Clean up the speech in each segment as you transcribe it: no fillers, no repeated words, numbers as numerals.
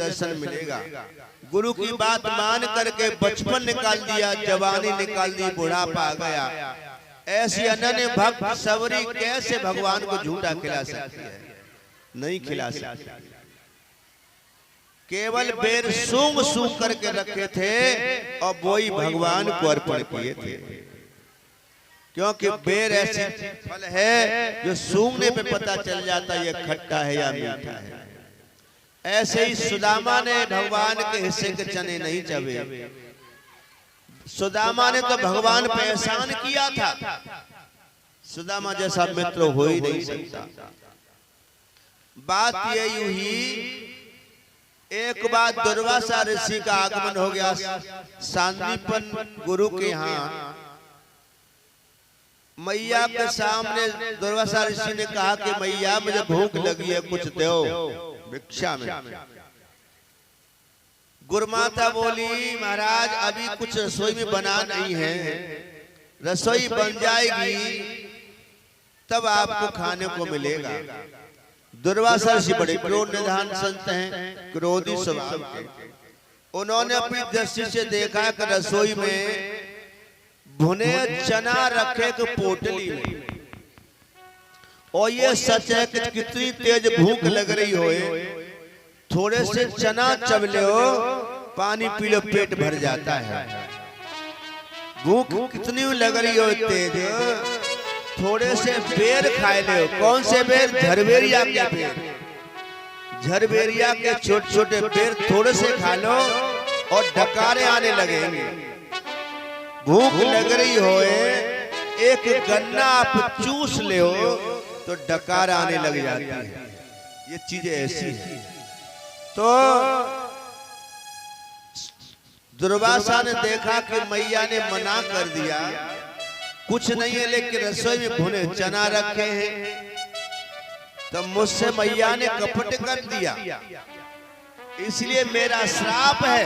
दर्शन मिलेगा। गुरु की बात मान करके बचपन निकाल दिया, जवानी निकाल दी, बुढ़ापा आ गया। ऐसी अनन्य भक्त सबरी कैसे भगवान को झूठा खिला सकती है? नहीं खिला सकती। केवल बेर सूंघ सूंघ करके रखे थे और वही भगवान को अर्पण किए थे, क्योंकि बेर ऐसी फल है जो सूंघने पे पता चल जाता है ये खट्टा है या मीठा है। ऐसे ही सुदामा ने भगवान के हिस्से के चने नहीं चबे। सुदामा ने तो भगवान पे एहसान किया था, सुदामा जैसा मित्र हो ही नहीं सकता। बात यही हुई, एक बार दुर्वासा ऋषि का आगमन हो गया सांदीपन गुरु के यहाँ। मैया के सामने दुर्वासा ऋषि ने कहा कि मैया मुझे भूख लगी है, कुछ दो भिक्षा में। गुरुमाता बोली महाराज अभी कुछ रसोई में बना नहीं है, रसोई बन जाएगी तब आपको खाने को मिलेगा। दुर्वासा ऋषि बड़े क्रोध निधान संत हैं, क्रोधी स्वभाव के। उन्होंने अपनी दृष्टि से देखा कि रसोई में भुने चना रखे कि पोटली में, और ये सच है कि कितनी तेज भूख लग रही हो, थोड़े से चना चबले हो, पानी पी लो, पेट भर जाता है। भूख कितनी लग रही हो तेज, थोड़े से बेर खाए ले। कौन से बेर? झरबेरिया के बेर। झरबेरिया के छोटे छोटे बेर थोड़े से खा लो और डकारे आने लगेंगे। भूख लग रही हो, एक गन्ना आप चूस ले हो तो डकार आने लग जाती है। ये चीजें ऐसी है। तो दुर्वासा ने देखा कि मैया ने मना कर दिया, कुछ नहीं है लेकिन रसोई में भुने चना रखे हैं, तो मुझसे मैया ने कपट कर दिया, इसलिए मेरा श्राप है,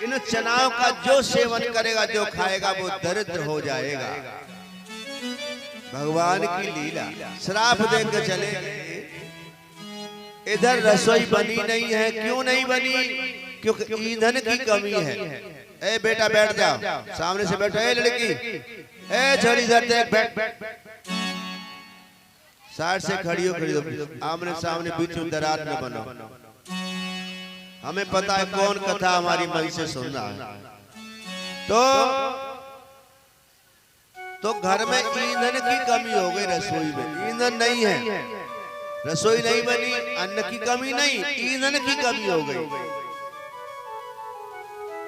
इन चनाओं का जो सेवन करेगा, जो खाएगा वो दरिद्र हो जाएगा। भगवान की लीला, श्राप देकर चले गए। इधर रसोई बनी नहीं है। क्यों नहीं बनी? क्योंकि ईंधन की कमी है। ए बेटा बैठ जाओ, सामने से बैठो। ए लड़की, ए छोरी इधर देख, बैठ। साइड से खड़ी हो, आमने सामने बीच में दरार न बनो। हमें पता है कौन कथा हमारी मन से सुन रहा है। तो घर में ईंधन की कमी हो गई, रसोई में ईंधन नहीं है, रसोई नहीं बनी, अन्न की कमी नहीं, ईंधन की कमी हो गई।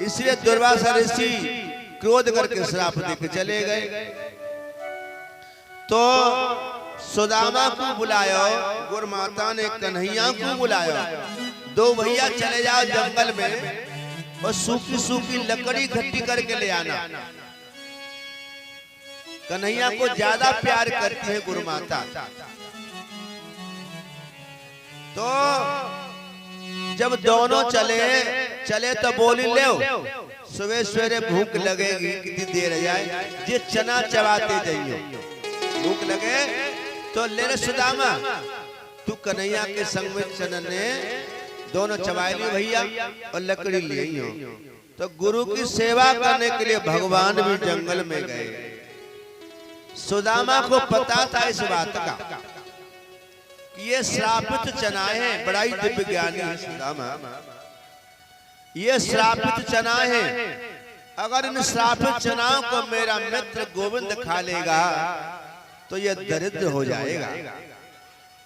इसलिए दुर्वासा ऋषि क्रोध करके श्राप देके चले गए। तो सुदामा को बुलाया, गुरुमाता ने कन्हैया को बुलाया, दो भैया चले जाओ जंगल में और सूखी सूखी लकड़ी इकट्ठी करके ले आना। कन्हैया को ज्यादा प्यार करती है गुरुमाता। तो जब दोनों चले तो बोली ले, सुबह सवेरे भूख लगेगी, कितनी देर हो जाए, ये चना चबाते जाइयो, भूख लगे तो ले रे सुदामा, तू कन्हैया के संग में चना ने दोनों चबाए लिए भैया और लकड़ी ली हो। तो गुरु की सेवा करने के लिए भगवान भी जंगल में गए। सुदामा को पता था इस बात का, ये श्रापित चनाएं हैं। बड़ा ही दिव्य ज्ञानी है सुदामा। ये श्रापित चना है, अगर इन श्रापित चनाओं को मेरा मित्र गोविंद खा लेगा तो ये दरिद्र हो जाएगा।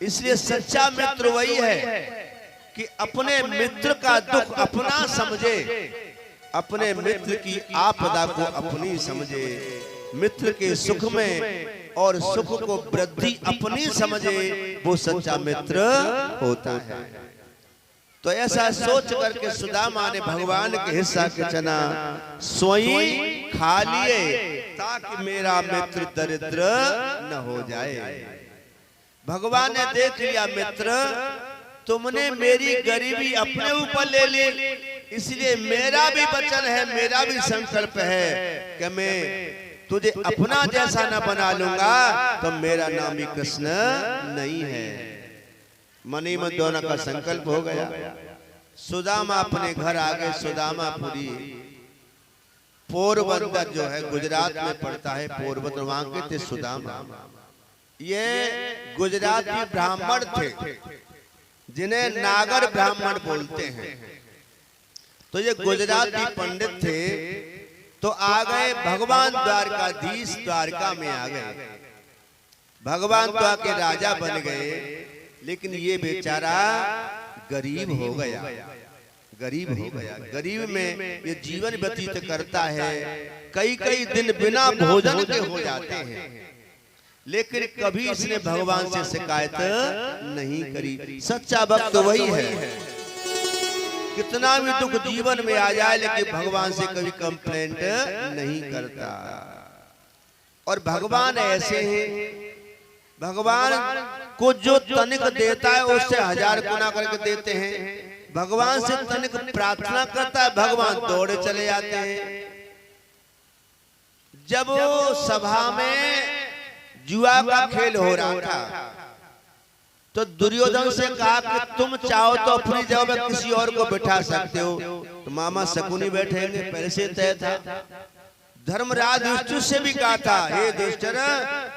इसलिए सच्चा मित्र वही है कि अपने मित्र का दुख अपना समझे, अपने मित्र की आपदा को अपनी समझे, मित्र के सुख में और सुख को वृद्धि अपनी समझे, वो सच्चा मित्र होता है। तो ऐसा सोच करके सुदामा ने भगवान के हिस्सा के चना स्वयं खा लिए ताकि मेरा मित्र दरिद्र न हो जाए। भगवान ने देख लिया, मित्र तुमने मेरी गरीबी अपने ऊपर ले ली, इसलिए मेरा भी वचन है, मेरा भी संकल्प है कि मैं तुझे अपना जैसा न बना लूंगा तो मेरा नाम ही कृष्ण नहीं है। मन ही मन दोनों का संकल्प हो गया। सुदामा अपने घर आ गए। सुदामापुरी पोरबंदर जो है गुजरात में पड़ता है, पोरबंदर, वहां के थे सुदामा। ये गुजराती ब्राह्मण थे जिन्हें नागर ब्राह्मण बोलते हैं। तो ये गुजराती पंडित थे, तो आ गए भगवान द्वारकाधीश, द्वारका में आ गए, भगवान द्वार के राजा बन गए। लेकिन ये बेचारा गरीब हो गया, गरीब हो गया। गरीब में ये जीवन व्यतीत करता है, कई कई दिन बिना भोजन के हो जाते हैं। लेकिन कभी इसने भगवान से शिकायत नहीं करी। सच्चा भक्त वही है, कितना भी दुख जीवन में आ जाए लेकिन भगवान से कभी कंप्लेंट नहीं करता। और भगवान ऐसे हैं, भगवान को जो तनिक देता है उससे 1000 गुना करके देते हैं। भगवान से तनिक प्रार्थना करता है, भगवान दौड़े चले जाते हैं। जब सभा में जुआ का खेल हो रहा था तो दुर्योधन से कहा कि तुम चाहो तो अपनी जगह में किसी और को बिठा सकते हो। तो मामा शकुनी बैठेंगे, पहले से तय था। धर्मराज युधिष्ठिर से भी कहा था, हे दुष्टन,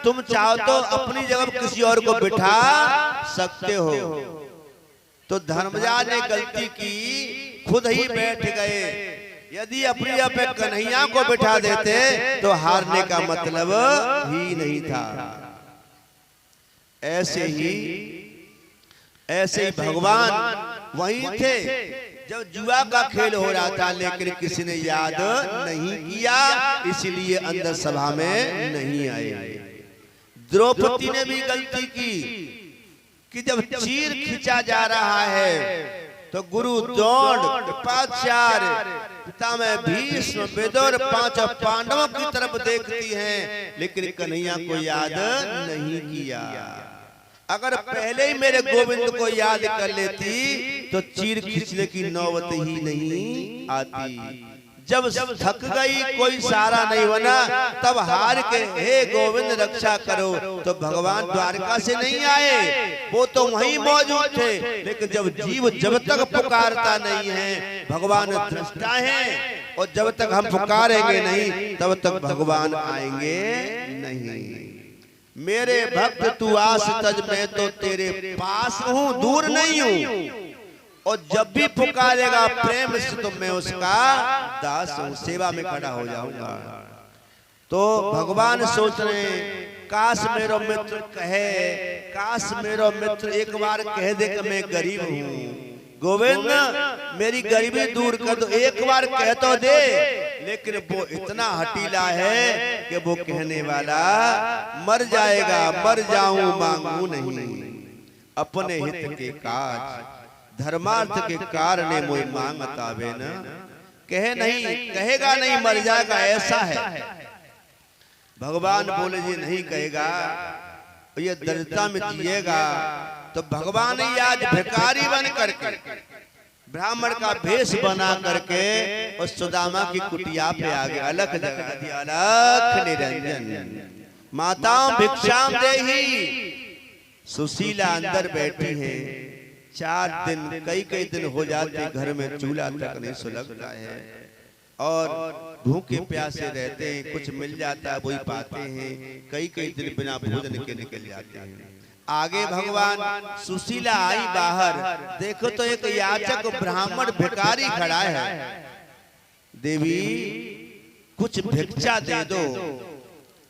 तुम चाहो तो अपनी जगह में किसी और को बिठा सकते हो। तो धर्मराज ने गलती की, खुद ही बैठ गए। यदि अपनी जगह पे कन्हैया को बिठा देते तो हारने का मतलब ही नहीं था। ऐसे ही भगवान वहीं थे जब जुआ का खेल हो रहा था, लेकिन किसी ने याद नहीं किया, इसलिए अंदर सभा में नहीं आए। द्रौपदी ने भी गलती की कि जब चीर खींचा जा रहा है तो गुरु द्रोण, कृपाचार्य, पितामह भीष्म, विदुर, 5 पांडवों की तरफ देखती हैं, लेकिन कन्हैया को याद नहीं किया। अगर पहले ही मेरे गोविंद को याद कर लेती तो चीर खींचने की नौबत ही नहीं आती। जब थक गई, कोई सहारा नहीं बना, तब हार के हे गोविंद रक्षा करो, तो भगवान द्वारका से नहीं आए, वो तो वहीं मौजूद थे। लेकिन जब जीव जब तक पुकारता नहीं है, भगवान दृष्टा है, और जब तक हम पुकारेंगे नहीं तब तक भगवान आएंगे नहीं। मेरे भक्त तू आस तज, मैं तो तेरे पास हूँ, दूर नहीं हूँ, और जब भी पुकारेगा प्रेम से तो मैं उसका दास हूँ, सेवा में खड़ा हो जाऊंगा। तो भगवान सोच रहे, काश मेरो मित्र कहे, काश मेरो मित्र एक बार कह दे कि मैं गरीब हूँ, गोविंद मेरी गरीबी दूर कर दो, एक बार कह तो दे। लेकिन वो इतना हटीला है कि वो कहने वाला मर जाएगा, मर जाऊं मांगू नहीं, अपने हित के काज धर्मार्थ के कारण मोई मांगत आवे न। कहे नहीं, कहेगा नहीं, मर जाएगा, ऐसा है। भगवान बोले जी नहीं कहेगा, ये दरिद्रता में जिएगा। तो भगवान ही आज भिखारी बन करके, ब्राह्मण का भेष बना करके और सुदामा की कुटिया पे आ गए। अलख जगा दिया, अलख निरंजन माताओं भिक्षाम देहि। सुशीला अंदर बैठी है, 4 दिन कई दिन हो जाते, घर में चूल्हा तक नहीं सुलगता है, और भूखे प्यासे रहते हैं, कुछ मिल जाता है वही पाते हैं, कई दिन बिना भोजन के निकल जाते हैं। आगे भगवान, सुशीला आई बाहर, देखो तो एक याचक ब्राह्मण भिखारी खड़ा है। देवी कुछ भिक्षा दे दो।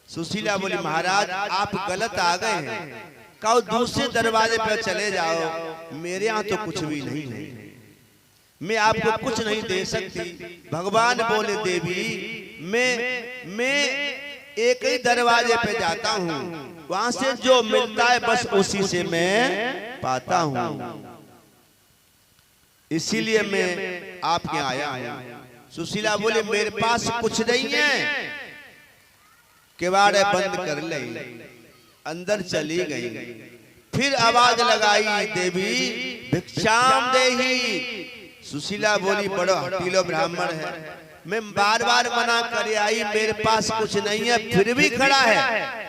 सुशीला बोली, महाराज आप गलत आ गए हैं, कहो दूसरे दरवाजे पर चले जाओ, मेरे यहाँ तो कुछ भी नहीं है, मैं आपको कुछ नहीं दे सकती। भगवान बोले, देवी मैं एक ही दरवाजे पे जाता हूँ, वहां से जो मिलता है बस उसी से मैं पाता हूँ, इसीलिए मैं आपके आया हूँ। सुशीला बोले, मेरे पास कुछ नहीं है, किवाड़ बंद कर ले। अंदर चली गई, फिर आवाज लगाई, देवी भिक्षाम देहि। सुशीला बोली, बड़ो हटीलो ब्राह्मण है, मैं बार बार मना कर आई, मेरे पास कुछ नहीं है, फिर भी खड़ा है।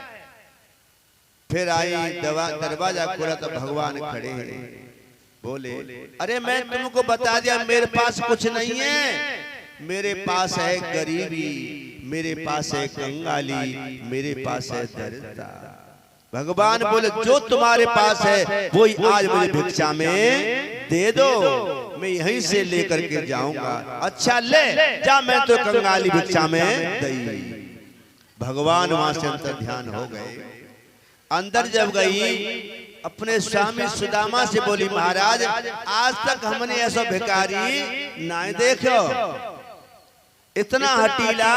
फिर आई, दरवाजा खोला तो भगवान खड़े हैं। बोले अरे मैं तुमको बता दिया मेरे पास कुछ नहीं है, मेरे पास है गरीबी, मेरे पास है कंगाली, मेरे पास है दरिद्रता। भगवान बोले जो तुम्हारे पास है वो आज मुझे भिक्षा में दे दो, मैं यहीं से लेकर के जाऊंगा। अच्छा ले जा, मैं तो कंगाली भिक्षा में दई। भगवान वहां से अंतर ध्यान हो गए। अंदर जब गई अपने स्वामी सुदामा से बोली महाराज आज तक हमने ऐसा भिखारी ना देखो, इतना हटीला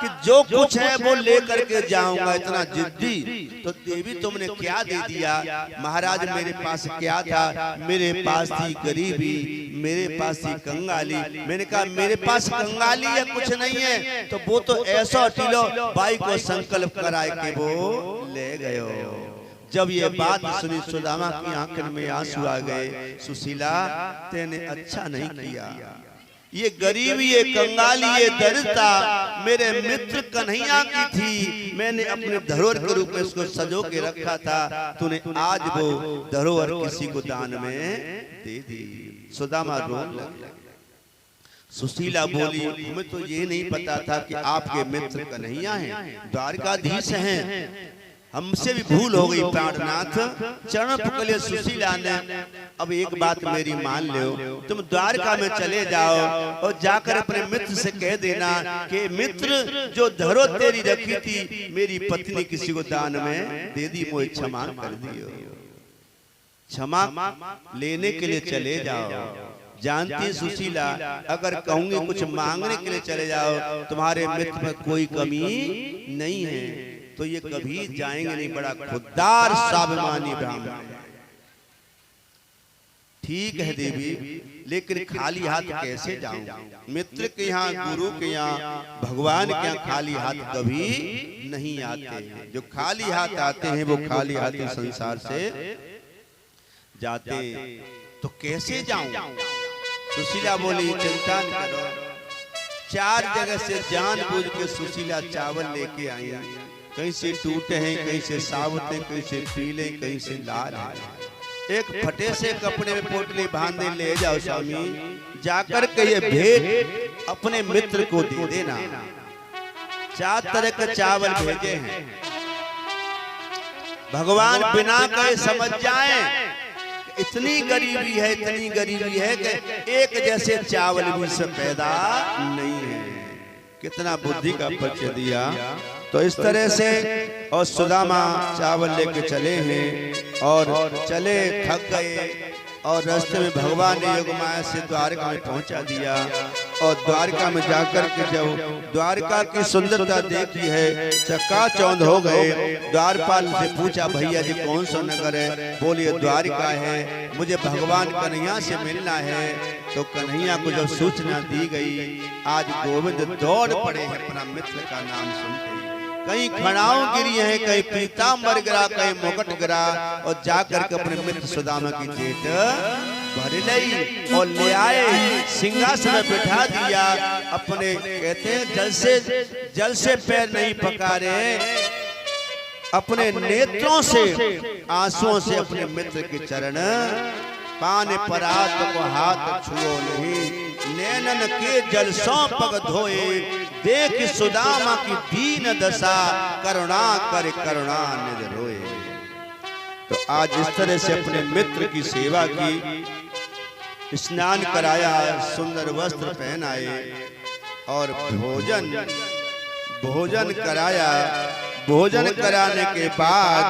कि जो कुछ है वो लेकर के जाऊंगा, इतना जिद्दी। तो देवी तुमने क्या दे दिया? महाराज मेरे पास क्या था? मेरे पास थी गरीबी, मेरे पास थी कंगाली। मैंने कहा मेरे पास कंगाली या कुछ नहीं है, तो वो तो ऐसा हटीलो भाई को संकल्प कराए के वो ले गयो। जब ये बात सुनी सुदामा की आंखों में आंसू आ गए। सुशीला तेने अच्छा नहीं किया, ये गरीबी, ये कंगाली, ये दरिद्रता मेरे मित्र कन्हैया की थी, मैंने अपने धरोहर के रूप में उसको सजो के रखा था, तूने आज वो धरोहर किसी को दान में दे दी। सुदामा रोने लगा। सुशीला बोली हमें तो ये नहीं पता था कि आपके मित्र कन्हैया हैं, द्वारकाधीश हैं, हमसे भी भूल हो गई प्राणनाथ। चरण पकड़ लिए सुशीला ने। अब एक बात मेरी मान लो, तुम द्वारका में चले जाओ और जाकर अपने मित्र से कह देना कि मित्र जो धरोहर तेरी रखी थी मेरी पत्नी किसी को दान में दे दी, मुझे क्षमा कर दियो। क्षमा लेने के लिए चले जाओ। जानती सुशीला अगर कहूंगी कुछ मांगने के लिए चले जाओ, तुम्हारे मित्र में कोई कमी नहीं है, तो ये कभी जाएंगे नहीं। बड़ा खुददार स्वाभिमानी ब्राह्मण। ठीक है देवी, लेकिन खाली हाथ कैसे जाऊं? मित्र के यहाँ, गुरु के यहाँ, भगवान के यहाँ खाली हाथ कभी नहीं आते। जो खाली हाथ आते हैं वो खाली हाथ संसार से जाते। तो कैसे जाऊं? सुशीला बोली चिंता न करो। 4 जगह से जानबूझ के सुशीला चावल लेके आई। कहीं से टूटे हैं, कहीं से साबुत हैं, कहीं से पीले, कहीं से लाल हैं। एक फटे से कपड़े में पोटली बांधे ले जाओ स्वामी, जाकर के ये भेंट अपने मित्र को दे देना। 4 तरह के चावल भेजे हैं। भगवान बिना कहे समझ जाएं इतनी गरीबी है, इतनी गरीबी है कि एक जैसे चावल भी से पैदा नहीं है। कितना बुद्धि का परिचय दिया। तो इस तरह से और सुदामा चावल लेके चले हैं और चले थक गए और रास्ते में भगवान ने योगमाया से द्वारका में पहुंचा दिया। और द्वारका में जाकर के जब द्वारका की सुंदरता देखी है चकाचौंध हो गए। द्वारपाल से पूछा भैया जी कौन सा नगर है? बोलिए द्वारका है, मुझे भगवान कन्हैया से मिलना है। तो कन्हैया को जब सूचना दी गई, आज गोविंद दौड़ पड़े हैं अपना मित्र का नाम सुनते। कहीं खड़ाऊ गिरी है, कहीं पीताम्बर गिरा, कहीं मुकुट गिरा, और जाकर के अपने मित्र सुदामा की जेठ भर ली और ले आए, सिंहासन में बिठा दिया। अपने कहते हैं जल से पैर नहीं पकारे, अपने नेत्रों से आंसुओं से अपने मित्र के चरण पाने परात को हाथ छुओ नहीं, नैनन के जल सौ पग धोए, देख सुदामा की दीन दशा, करुणा कर करुणा निध रोए। तो आज इस तरह से अपने मित्र की सेवा की, स्नान कराया, सुंदर वस्त्र पहनाए और भोजन कराया। भोजन कराने के बाद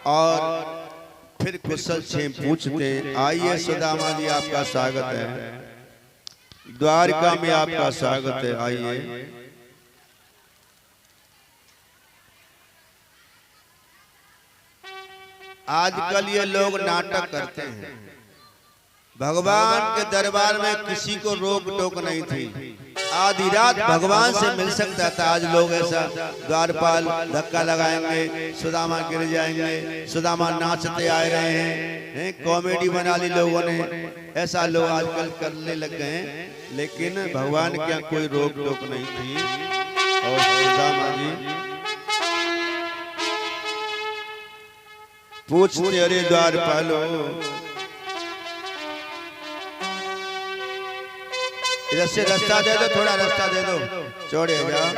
और फिर कुशल से पूछते, आइए सुदामा जी आपका स्वागत है, द्वारका में आपका स्वागत है, आइए। आजकल ये लोग नाटक करते हैं। भगवान के दरबार में किसी को रोक टोक नहीं थी। आधी रात भगवान से मिल सकता था। आज लोग ऐसा द्वारपाल धक्का लगाएंगे, सुदामा गिर जाएंगे, सुदामा नाचते आ रहे हैं, कॉमेडी बना ली लोगों ने। ऐसा लोग आजकल करने लग गए हैं, लेकिन भगवान के यहाँ कोई रोक टोक नहीं थी। और सुदामा जी पूछते, अरे द्वारपालो इधर से रास्ता दे दो, थोड़ा रास्ता दे दो, चौड़े हो जाओ,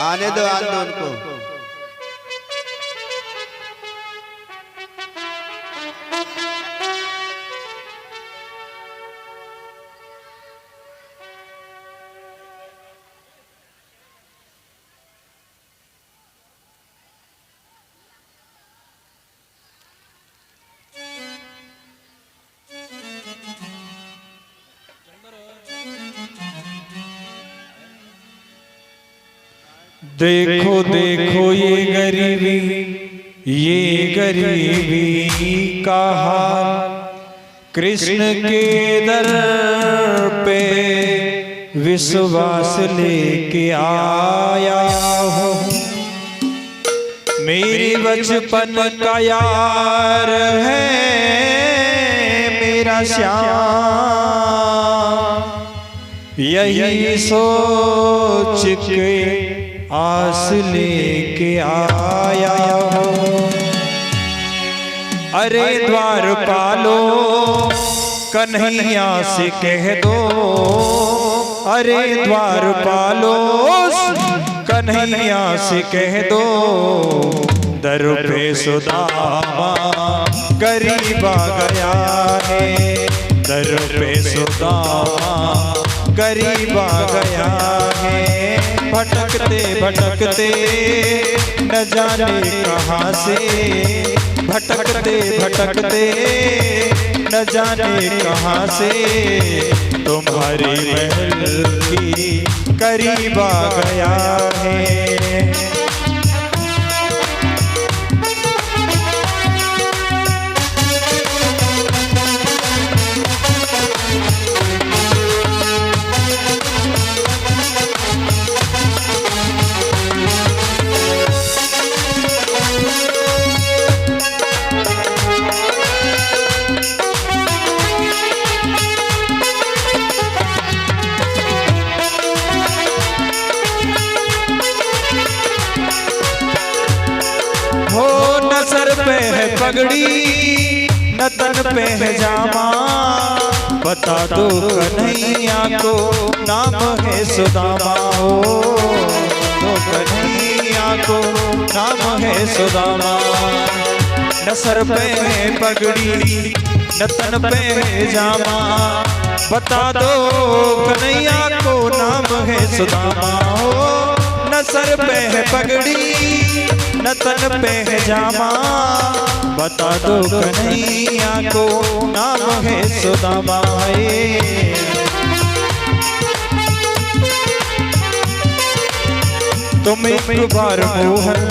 आने दो उनको। देखो देखो ये गरीबी का हाल, कृष्ण के दर पे विश्वास लेके आया हूँ। मेरी बचपन का यार है मेरा श्याम, यही सोच के आस लेके आया हूँ। अरे द्वार पालो कन्हैया से कह दो, अरे द्वार पालो कन्हैया से कह दो, दर पे सुदामा गरीब आ गया है, दर पे सुदामा गरीब आ गया है। भटकते भटकते न जाने कहाँ से, भटकते भटकते न जाने कहाँ से, तुम्हारी महल की करीब आ गया है। सर पे है पगड़ी न तन पे है जामा, बता दो कन्हैया को नाम है सुदामा हो, तो कन्हैया को नाम है सुदामा। न सर पे है पगड़ी न तन पे है जामा, बता दो कन्हैया को नाम है सुदामा हो। न सर पे है पगड़ी न तन पे है जामा, बता दो कन्हैया को नाम है सुदामा। तुम एक बार मोहन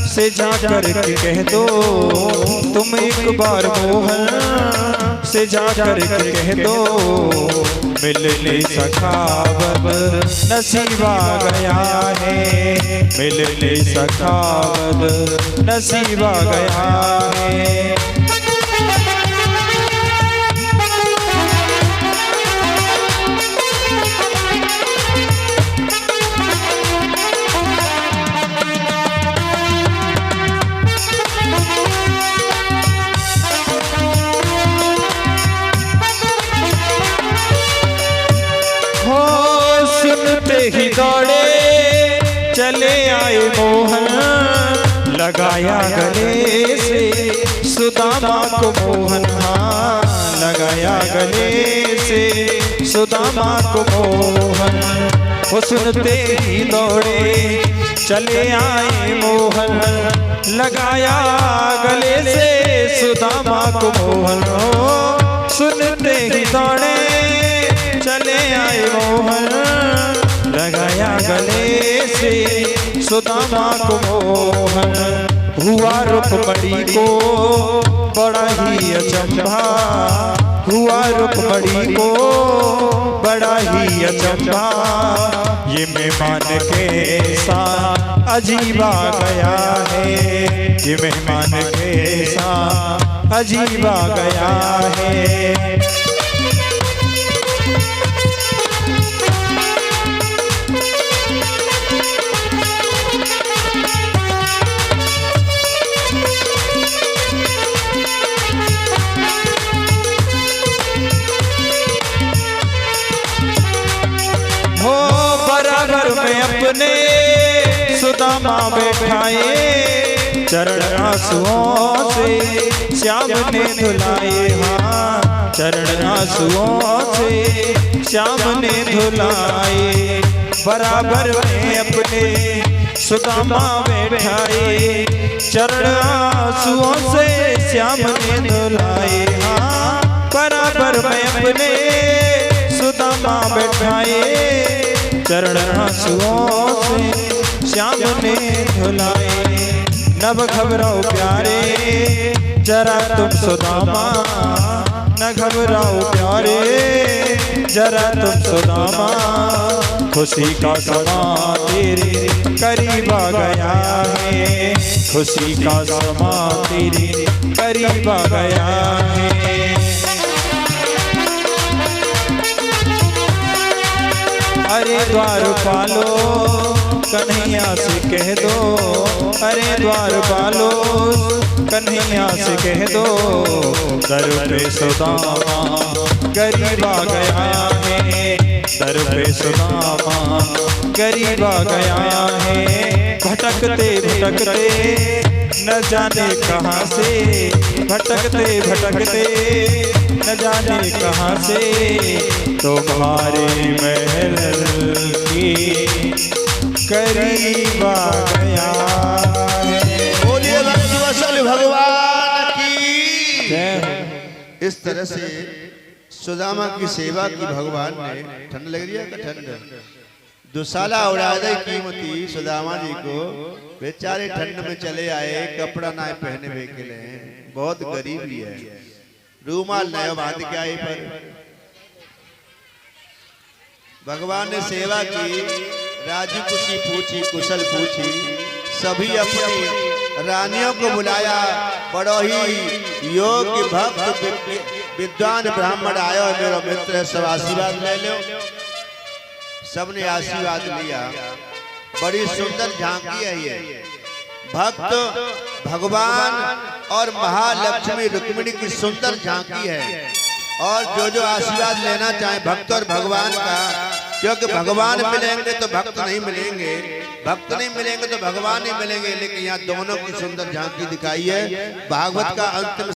से जा कर के कह दो, तुम एक बार मोहन से जा कर के कह दो, मिलने सखावत नसीब आ गया है, मिलने सखावत नसीब आ गया है। सुनते ही दौड़े चले आए मोहन, लगाया गले से सुदामा को मोहन, हाँ लगाया गले से सुदामा को मोहन। वो सुनते ही दौड़े चले आए मोहन, लगाया गले से सुदामा को मोहन। सुनते ही दौड़े चले आए मोहन, लगाया गले से सुदामा को मोहन। हुआ रुक्मणी को बड़ा ही अचंभा, हुआ रुक्मणी को बड़ा ही अचंभा, ये मेहमान कैसा अजीब आ गया है, ये मेहमान कैसा अजीब आ गया है। अपने सुदामा बैठाए, चरण आंसुओं से श्याम ने धुलाए। हाँ, चरण आंसुओं से श्याम ने धुलाए। बराबर में अपने सुदामा बैठाए, चरण आंसुओं से श्याम ने धुलाए। हाँ, बराबर में अपने सुदामा बैठाए, चरण आंसुओं से श्याम ने धुलाए। नब घबराओ प्यारे जरा तुम सुदामा, न घबराओ प्यारे जरा तुम सुदामा। खुशी का समा तेरे करीब आ गया है, खुशी का समा तेरे करीब आ गया है। अरे द्वारपालो कन्हैया से कह दो, अरे द्वारपालो कन्हैया से कह दो, दर पे सुदामा गरीब आ गया है, दर पे सुदामा गरीब आ गया है। भटकते भटकते न जाने कहाँ से, भटकते भटकते न जाने कहाँ से, तुम्हारे महल की करीब आ गया है। बोलिए भक्तवत्सल भगवान की। इस तरह से सुदामा की सेवा की भगवान ने। ठंड लग रही है का? ठंड दुसाला उड़ा दे कीमती सुदामा जी को। बेचारे ठंड में चले आए, कपड़ा ना पहने हुए के लिए, बहुत गरीबी है, रूमाल नया बांध के आए। पर भगवान ने सेवा की, राजी खुशी पूछी, कुशल पूछी, सभी अपनी रानियों को बुलाया। बड़ो ही योग्य भक्त विद्वान ब्राह्मण आयो, मेरा मित्र है, सब आशीर्वाद ले लो। सबने आशीर्वाद लिया। बड़ी सुंदर झांकी है ये। भक्त भगवान और महालक्ष्मी रुक्मिणी की सुंदर झांकी है। और जो आशीर्वाद लेना चाहे भक्त और भगवान का, क्योंकि भगवान मिलेंगे तो भक्त नहीं मिलेंगे, भक्त नहीं मिलेंगे तो भगवान नहीं मिलेंगे। लेकिन यहाँ दोनों की सुंदर झांकी दिखाई है। भागवत का अंतिम